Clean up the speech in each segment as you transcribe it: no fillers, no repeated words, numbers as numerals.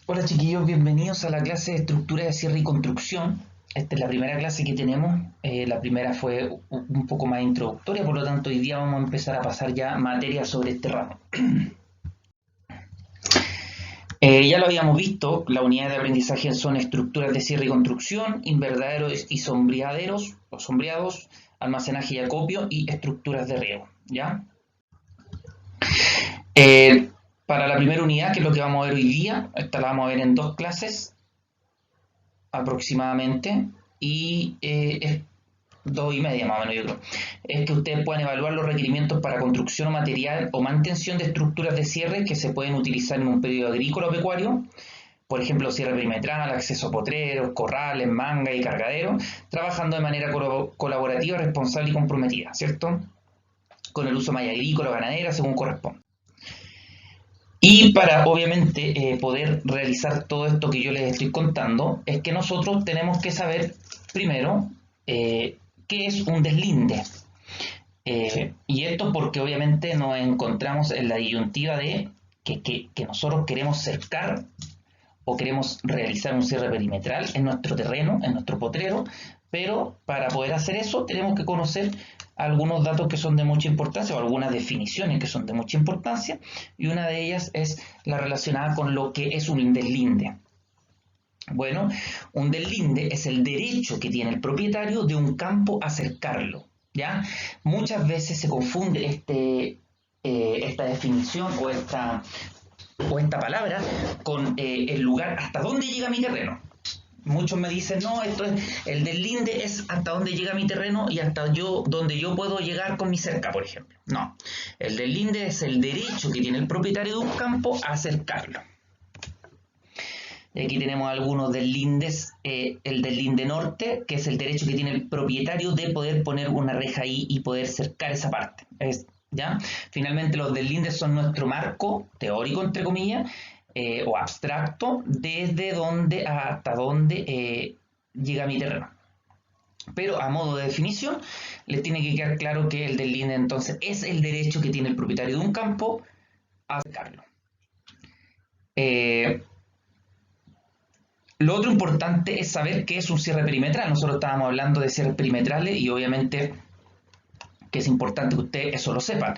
Hola chiquillos, bienvenidos a la clase de estructura de cierre y construcción. Esta es la primera clase que tenemos. La primera fue un poco más introductoria, por lo tanto hoy día vamos a empezar a pasar ya materia sobre este ramo. Ya lo habíamos visto, las unidades de aprendizaje son estructuras de cierre y construcción, invernaderos y sombreaderos o sombreados, almacenaje y acopio y estructuras de riego. ¿Ya? Eh, para la primera unidad, que es lo que vamos a ver hoy día, esta la vamos a ver en dos clases aproximadamente, y es 2:30 más o menos, yo creo. Es que ustedes puedan evaluar los requerimientos para construcción o material o mantención de estructuras de cierre que se pueden utilizar en un periodo agrícola o pecuario. Por ejemplo, cierre perimetral, acceso a potreros, corrales, mangas y cargaderos, trabajando de manera colaborativa, responsable y comprometida, ¿cierto? Con el uso de malla agrícola o ganadera según corresponda. Y para, obviamente, poder realizar todo esto que yo les estoy contando, es que nosotros tenemos que saber, primero, qué es un deslinde. Y esto porque obviamente nos encontramos en la disyuntiva de que nosotros queremos cercar o queremos realizar un cierre perimetral en nuestro terreno, en nuestro potrero, pero para poder hacer eso tenemos que conocer algunos datos que son de mucha importancia o algunas definiciones que son de mucha importancia, y una de ellas es la relacionada con lo que es un deslinde. Bueno, un deslinde es el derecho que tiene el propietario de un campo a cercarlo, ¿ya? Muchas veces se confunde esta definición o esta palabra con el lugar hasta dónde llega mi terreno. Muchos me dicen, no, el deslinde es hasta dónde llega mi terreno y hasta donde yo puedo llegar con mi cerca, por ejemplo. No, el deslinde es el derecho que tiene el propietario de un campo a cercarlo. Y aquí tenemos algunos deslindes, el deslinde norte, que es el derecho que tiene el propietario de poder poner una reja ahí y poder cercar esa parte. ¿Ya? Finalmente los deslindes son nuestro marco teórico, entre comillas, o abstracto, desde donde hasta donde llega mi terreno. Pero a modo de definición, les tiene que quedar claro que el deslinde entonces es el derecho que tiene el propietario de un campo a cercarlo. Lo otro importante es saber qué es un cierre perimetral. Nosotros estábamos hablando de cierres perimetrales y obviamente que es importante que ustedes eso lo sepan.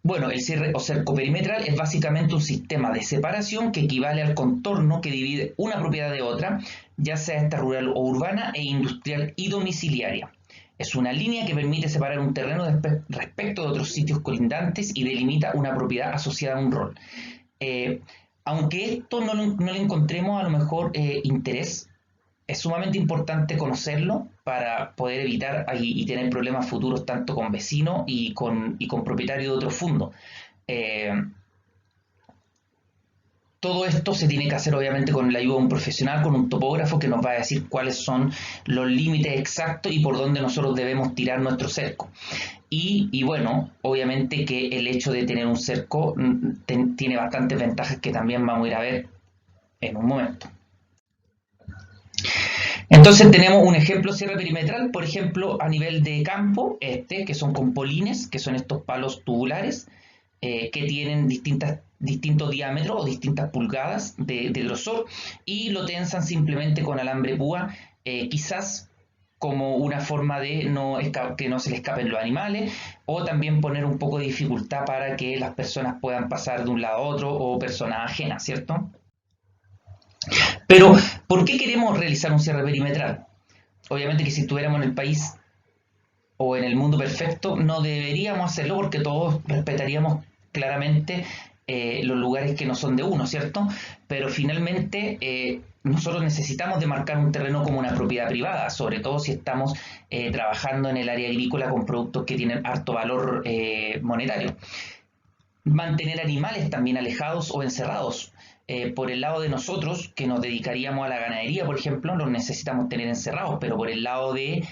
Bueno, el cierre o cerco perimetral es básicamente un sistema de separación que equivale al contorno que divide una propiedad de otra, ya sea esta rural o urbana, e industrial y domiciliaria. Es una línea que permite separar un terreno respecto de otros sitios colindantes y delimita una propiedad asociada a un rol. Aunque esto no le encontremos a lo mejor interés, es sumamente importante conocerlo para poder evitar y tener problemas futuros tanto con vecinos y con propietarios de otros fondos. Eh, Todo esto se tiene que hacer obviamente con la ayuda de un profesional, con un topógrafo que nos va a decir cuáles son los límites exactos y por dónde nosotros debemos tirar nuestro cerco. Y bueno, obviamente que el hecho de tener un cerco tiene bastantes ventajas que también vamos a ir a ver en un momento. Entonces tenemos un ejemplo de cierre perimetral, por ejemplo, a nivel de campo, que son con polines, que son estos palos tubulares, que tienen distintos diámetros o distintas pulgadas de grosor, y lo tensan simplemente con alambre púa, quizás como una forma de que no se le escapen los animales, o también poner un poco de dificultad para que las personas puedan pasar de un lado a otro o personas ajenas, ¿cierto? Pero, ¿por qué queremos realizar un cierre perimetral? Obviamente que si estuviéramos en el país o en el mundo perfecto, no deberíamos hacerlo porque todos respetaríamos claramente los lugares que no son de uno, ¿cierto? Pero finalmente nosotros necesitamos demarcar un terreno como una propiedad privada, sobre todo si estamos trabajando en el área agrícola con productos que tienen harto valor monetario. Mantener animales también alejados o encerrados. Por el lado de nosotros, que nos dedicaríamos a la ganadería, por ejemplo, los necesitamos tener encerrados, pero por el lado de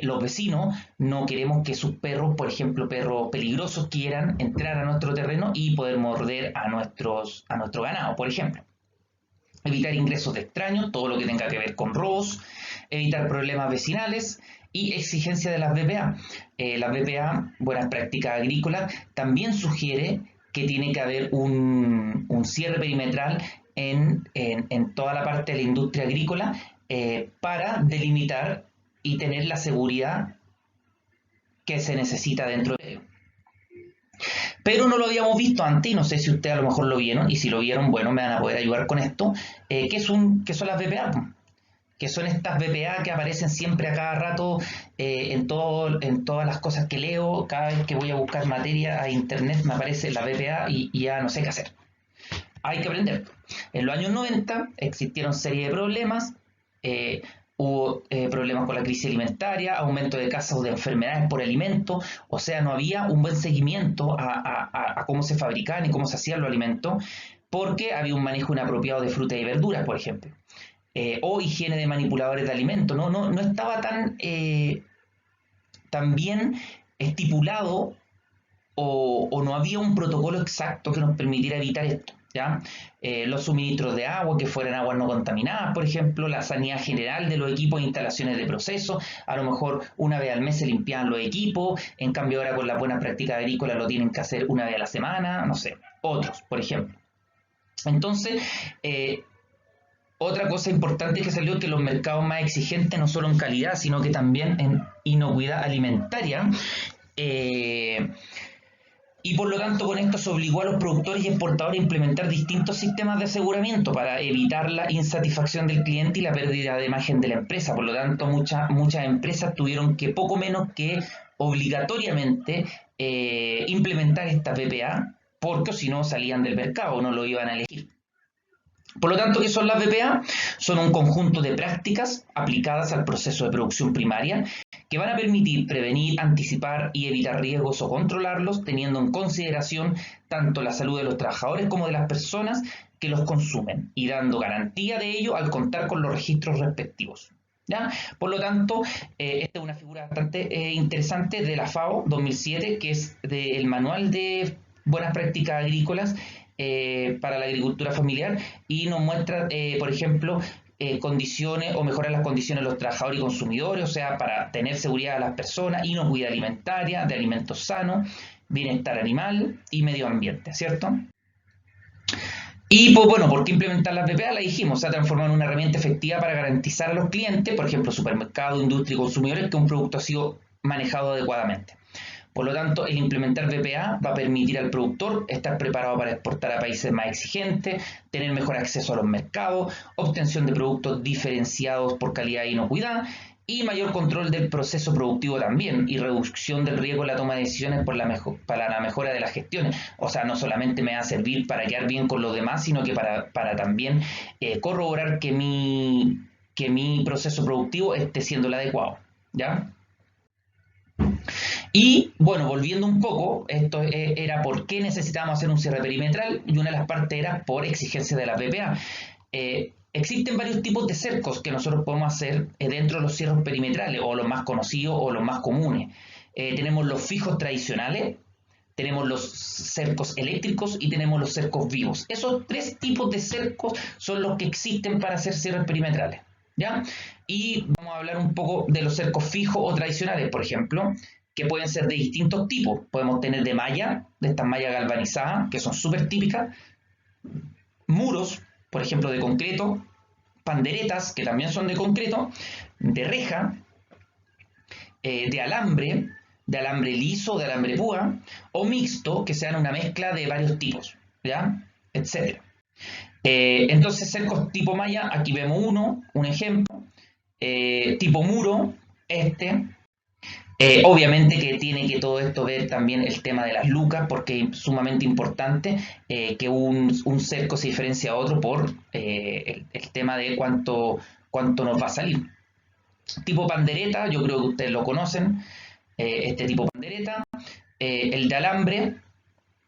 los vecinos, no queremos que sus perros, por ejemplo, perros peligrosos, quieran entrar a nuestro terreno y poder morder a nuestro ganado, por ejemplo. Evitar ingresos de extraños, todo lo que tenga que ver con robos, evitar problemas vecinales y exigencia de las BPA. Las BPA, Buenas Prácticas Agrícolas, también sugiere que tiene que haber un cierre perimetral en en toda la parte de la industria agrícola para delimitar y tener la seguridad que se necesita dentro de ello. Pero no lo habíamos visto antes, y no sé si ustedes a lo mejor lo vieron, y si lo vieron, bueno, me van a poder ayudar con esto, ¿qué son las BPA? Que son estas BPA que aparecen siempre a cada rato en todas las cosas que leo. Cada vez que voy a buscar materia a internet me aparece la BPA y ya no sé qué hacer. Hay que aprender. En los años 90 existieron serie de problemas, hubo problemas con la crisis alimentaria, aumento de casos de enfermedades por alimento, o sea, no había un buen seguimiento a cómo se fabricaban y cómo se hacían los alimentos, porque había un manejo inapropiado de frutas y verduras, por ejemplo. O higiene de manipuladores de alimentos. No estaba tan bien estipulado o no había un protocolo exacto que nos permitiera evitar esto, ¿ya? Los suministros de agua, que fueran aguas no contaminadas, por ejemplo, la sanidad general de los equipos e instalaciones de proceso. A lo mejor una vez al mes se limpiaban los equipos, en cambio ahora con la buena práctica agrícola lo tienen que hacer una vez a la semana, no sé, otros, por ejemplo. Entonces, otra cosa importante que salió es que los mercados más exigentes, no solo en calidad, sino que también en inocuidad alimentaria. Y por lo tanto con esto se obligó a los productores y exportadores a implementar distintos sistemas de aseguramiento para evitar la insatisfacción del cliente y la pérdida de imagen de la empresa. Por lo tanto, muchas empresas tuvieron que poco menos que obligatoriamente implementar esta BPA, porque si no salían del mercado, no lo iban a elegir. Por lo tanto, ¿qué son las BPA? Son un conjunto de prácticas aplicadas al proceso de producción primaria que van a permitir prevenir, anticipar y evitar riesgos o controlarlos, teniendo en consideración tanto la salud de los trabajadores como de las personas que los consumen y dando garantía de ello al contar con los registros respectivos. ¿Ya? Por lo tanto, esta es una figura bastante interesante de la FAO 2007, que es del Manual de Buenas Prácticas Agrícolas para la agricultura familiar, y nos muestra, por ejemplo, condiciones o mejorar las condiciones de los trabajadores y consumidores, o sea, para tener seguridad a las personas, inocuidad alimentaria, de alimentos sanos, bienestar animal y medio ambiente, ¿cierto? Y pues bueno, ¿por qué implementar las BPA? La dijimos, se ha transformado en una herramienta efectiva para garantizar a los clientes, por ejemplo, supermercados, industria y consumidores, que un producto ha sido manejado adecuadamente. Por lo tanto, el implementar BPA va a permitir al productor estar preparado para exportar a países más exigentes, tener mejor acceso a los mercados, obtención de productos diferenciados por calidad e inocuidad y mayor control del proceso productivo también, y reducción del riesgo en la toma de decisiones para la mejora de las gestiones. O sea, no solamente me va a servir para quedar bien con los demás, sino que para también corroborar que mi proceso productivo esté siendo el adecuado, ¿ya? Y bueno, volviendo un poco, esto era por qué necesitábamos hacer un cierre perimetral, y una de las partes era por exigencia de la BPA. Existen varios tipos de cercos que nosotros podemos hacer dentro de los cierres perimetrales, o los más conocidos o los más comunes. Tenemos los fijos tradicionales, tenemos los cercos eléctricos y tenemos los cercos vivos. Esos tres tipos de cercos son los que existen para hacer cierres perimetrales, ¿ya? Y vamos a hablar un poco de los cercos fijos o tradicionales, por ejemplo, que pueden ser de distintos tipos. Podemos tener de malla, de estas mallas galvanizadas, que son súper típicas, muros, por ejemplo, de concreto, panderetas, que también son de concreto, de reja, de alambre liso, de alambre púa, o mixto, que sean una mezcla de varios tipos, ¿ya? Etcétera. Entonces, cercos tipo malla, aquí vemos un ejemplo, tipo muro, obviamente que tiene que todo esto ver también el tema de las lucas, porque es sumamente importante que un cerco se diferencia a otro por el tema de cuánto nos va a salir. Tipo pandereta, yo creo que ustedes lo conocen, este tipo pandereta. El de alambre,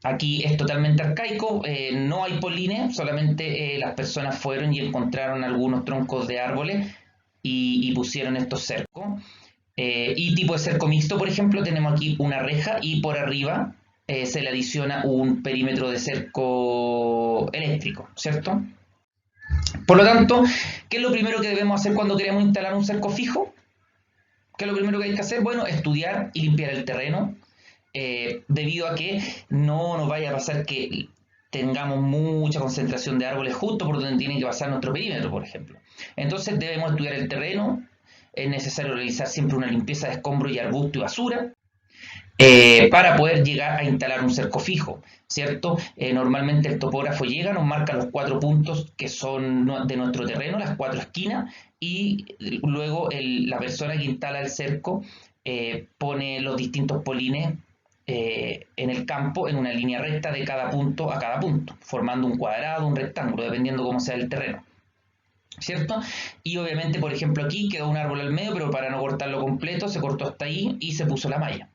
aquí es totalmente arcaico, no hay polines, solamente las personas fueron y encontraron algunos troncos de árboles y pusieron estos cercos. Y tipo de cerco mixto, por ejemplo, tenemos aquí una reja y por arriba se le adiciona un perímetro de cerco eléctrico, ¿cierto? Por lo tanto, ¿qué es lo primero que debemos hacer cuando queremos instalar un cerco fijo? ¿Qué es lo primero que hay que hacer? Bueno, estudiar y limpiar el terreno, debido a que no nos vaya a pasar que tengamos mucha concentración de árboles justo por donde tiene que pasar nuestro perímetro, por ejemplo. Entonces debemos estudiar el terreno, es necesario realizar siempre una limpieza de escombros y arbusto y basura, para poder llegar a instalar un cerco fijo, ¿cierto? Normalmente el topógrafo llega, nos marca los 4 puntos que son de nuestro terreno, las 4 esquinas, y luego la persona que instala el cerco pone los distintos polines en el campo en una línea recta de cada punto a cada punto, formando un cuadrado, un rectángulo, dependiendo cómo sea el terreno, ¿cierto? Y obviamente, por ejemplo, aquí quedó un árbol al medio, pero para no cortarlo completo, se cortó hasta ahí y se puso la malla.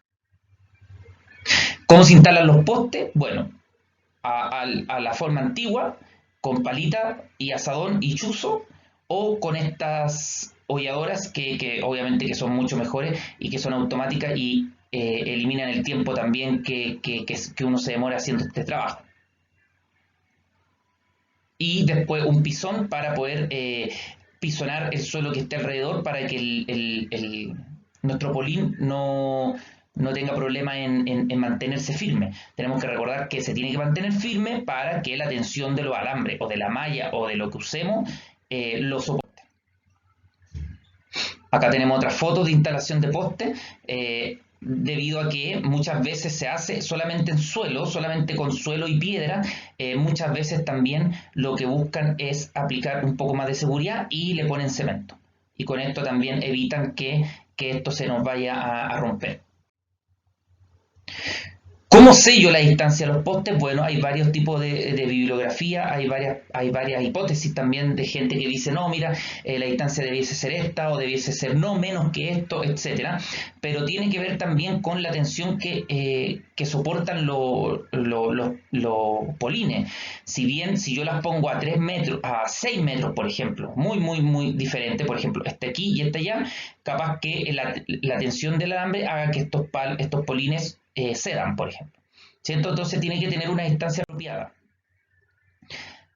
¿Cómo se instalan los postes? Bueno, a la forma antigua, con palita y asadón y chuzo, o con estas holladoras que obviamente que son mucho mejores y que son automáticas y eliminan el tiempo también que uno se demora haciendo este trabajo. Y después un pisón para poder pisonar el suelo que esté alrededor para que nuestro polín no tenga problema en mantenerse firme. Tenemos que recordar que se tiene que mantener firme para que la tensión de los alambres o de la malla o de lo que usemos lo soporte. Acá tenemos otra foto de instalación de poste, debido a que muchas veces se hace solamente en suelo, solamente con suelo y piedra. Muchas veces también lo que buscan es aplicar un poco más de seguridad y le ponen cemento. Y con esto también evitan que esto se nos vaya a romper. ¿Cómo sé yo la distancia de los postes? Bueno, hay varios tipos de bibliografía, hay varias hipótesis también de gente que dice, no, mira, la distancia debiese ser esta o debiese ser no menos que esto, etc. Pero tiene que ver también con la tensión que soportan los polines. Si yo las pongo a 3 metros, a 6 metros, por ejemplo, muy diferente, por ejemplo, este aquí y este allá, capaz que la tensión del alambre haga que estos polines cedan, por ejemplo, ¿cierto? Entonces tiene que tener una distancia apropiada.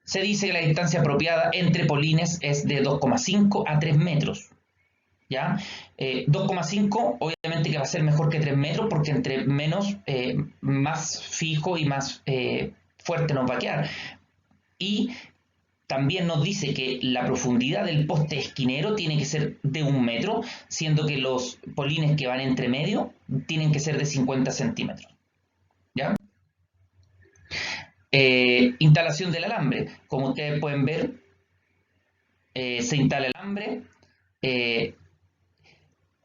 Se dice que la distancia apropiada entre polines es de 2,5 a 3 metros. ¿Ya? 2,5 obviamente que va a ser mejor que 3 metros porque entre menos, más fijo y más fuerte nos va a quedar. Y también nos dice que la profundidad del poste esquinero tiene que ser de 1 metro, siendo que los polines que van entre medio tienen que ser de 50 centímetros. ¿Ya? Instalación del alambre. Como ustedes pueden ver, se instala el alambre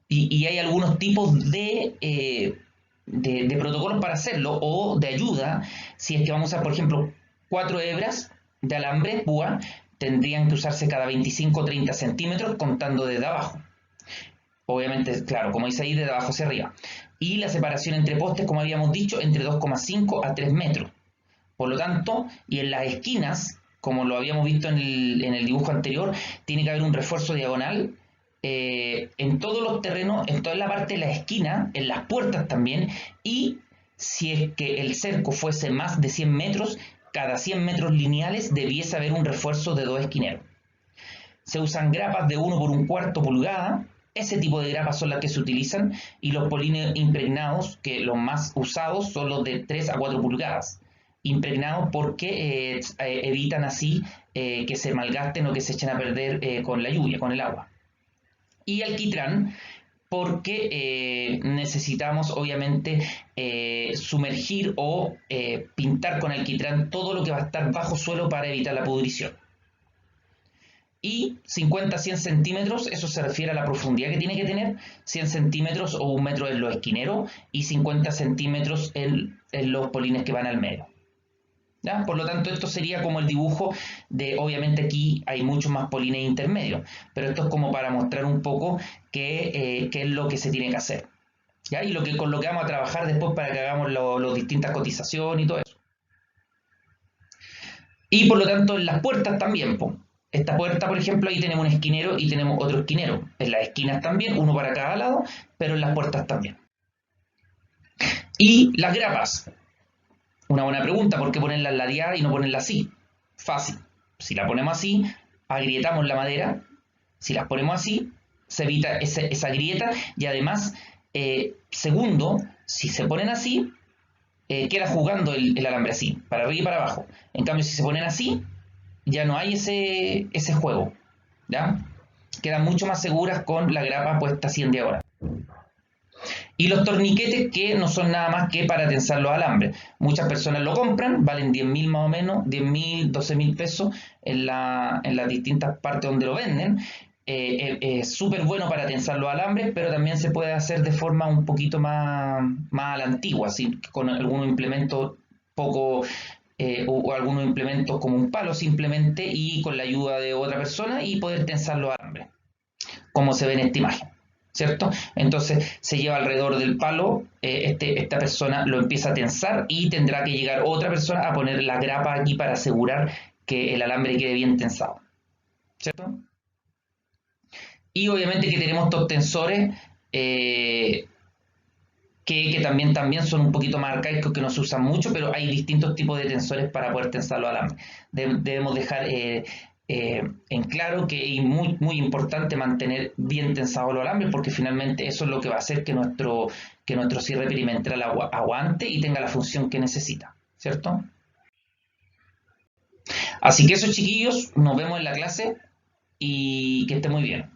y hay algunos tipos de protocolos para hacerlo o de ayuda. Si es que vamos a usar, por ejemplo, 4 hebras de alambre púa, tendrían que usarse cada 25 o 30 centímetros contando desde abajo. Obviamente, claro, como dice ahí, desde abajo hacia arriba. Y la separación entre postes, como habíamos dicho, entre 2,5 a 3 metros. Por lo tanto, y en las esquinas, como lo habíamos visto en el dibujo anterior, tiene que haber un refuerzo diagonal en todos los terrenos, en toda la parte de la esquina, en las puertas también, y si es que el cerco fuese más de 100 metros, cada 100 metros lineales debiese haber un refuerzo de 2 esquineros. Se usan grapas de 1 por 1/4 pulgada, ese tipo de grapas son las que se utilizan, y los polines impregnados, que los más usados son los de 3 a 4 pulgadas. Impregnados porque evitan así que se malgasten o que se echen a perder con la lluvia, con el agua. Y alquitrán porque necesitamos obviamente sumergir o pintar con alquitrán todo lo que va a estar bajo suelo para evitar la pudrición. Y 50 a 100 centímetros, eso se refiere a la profundidad que tiene que tener, 100 centímetros o 1 metro en los esquineros y 50 centímetros en los polines que van al medio. ¿Ya? Por lo tanto, esto sería como el dibujo de, obviamente aquí hay muchos más polines intermedios, pero esto es como para mostrar un poco qué es lo que se tiene que hacer. ¿Ya? Y con lo que vamos a trabajar después para que hagamos las distintas cotizaciones y todo eso. Y por lo tanto, en las puertas también, po. Esta puerta, por ejemplo, ahí tenemos un esquinero y tenemos otro esquinero. En las esquinas también, uno para cada lado, pero en las puertas también. Y las grapas. Una buena pregunta, ¿por qué ponerla ladeada y no ponerla así? Fácil. Si la ponemos así, agrietamos la madera. Si las ponemos así, se evita esa grieta. Y además, segundo, si se ponen así, queda jugando el alambre así, para arriba y para abajo. En cambio, si se ponen así, ya no hay ese juego, ¿ya? Quedan mucho más seguras con la grapa puesta así en diagonal. Y los torniquetes que no son nada más que para tensar los alambres. Muchas personas lo compran, valen 10.000 más o menos, 10.000, 12.000 pesos en las distintas partes donde lo venden. Es súper bueno para tensar los alambres, pero también se puede hacer de forma un poquito más a la antigua, así, con algunos implementos poco, o algunos implementos como un palo simplemente y con la ayuda de otra persona y poder tensar los alambres, como se ve en esta imagen, ¿cierto? Entonces se lleva alrededor del palo, esta persona lo empieza a tensar y tendrá que llegar otra persona a poner la grapa aquí para asegurar que el alambre quede bien tensado, ¿cierto? Y obviamente que tenemos estos tensores que también son un poquito más arcaicos, que no se usan mucho, pero hay distintos tipos de tensores para poder tensar los alambres. Debemos dejar en claro que es muy, muy importante mantener bien tensados los alambres, porque finalmente eso es lo que va a hacer que nuestro cierre perimetral aguante y tenga la función que necesita, ¿cierto? Así que eso, chiquillos, nos vemos en la clase y que esté muy bien.